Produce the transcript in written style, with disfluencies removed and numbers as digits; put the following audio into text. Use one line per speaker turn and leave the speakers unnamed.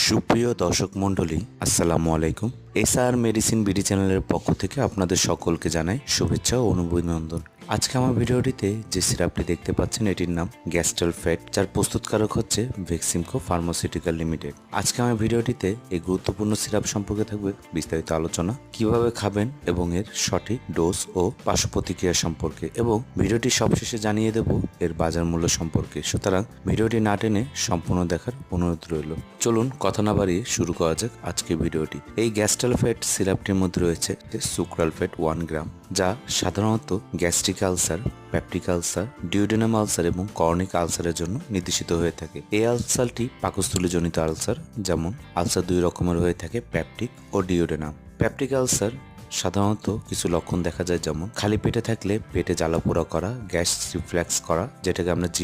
সুপ্রিয় দর্শক মণ্ডলী, আসসালামু আলাইকুম। এসআর মেডিসিন বিডি চ্যানেলের পক্ষ থেকে আপনাদের সকলকে জানাই শুভেচ্ছা ও অভিনন্দন। আজকে আমার ভিডিওটিতে যে সিরাপটি দেখতে পাচ্ছেন এটির নাম গ্যাস্ট্রাল ফ্যাট, যার প্রস্তুতকারক হচ্ছে ভেক্সিমকো ফার্মাসিউটিক্যাল লিমিটেড। আজকে আমার ভিডিওটিতে এই গুরুত্বপূর্ণ সিরাপ সম্পর্কে থাকবে বিস্তারিত আলোচনা, কিভাবে খাবেন এবং এর সঠিক ডোজ ও পার্শ্ব প্রতিক্রিয়া সম্পর্কে, এবং ভিডিওটি সবশেষে জানিয়ে দেব এর বাজার মূল্য সম্পর্কে। সুতরাং ভিডিওটি না টেনে সম্পূর্ণ দেখার অনুরোধ রইল। চলুন কথা না বাড়িয়ে শুরু করা যাক আজকের ভিডিওটি। এই গ্যাস্ট্রাল ফ্যাট সিরাপটির মধ্যে রয়েছে সুক্রাল ফ্যাট 1 গ্রাম, যা সাধারণত gastric ulcer, peptic ulcer, duodenum ulcer এবং কর্নিক আলসারের জন্য নির্দেশিত হয়ে থাকে। এই আলসারটি পাকস্থলীজনিত আলসার, যেমন আলসার দুই রকমের হয়ে থাকে, পেপটিক ও ডিওডেনাম। পেপটিক আলসার সাধারণত কিছু লক্ষণ দেখা যায়, যেমন খালি পেটে থাকলে পেটে জ্বালাপোড়া করা, গ্যাস রিফ্লেক্স করা, যেটাকে আমরা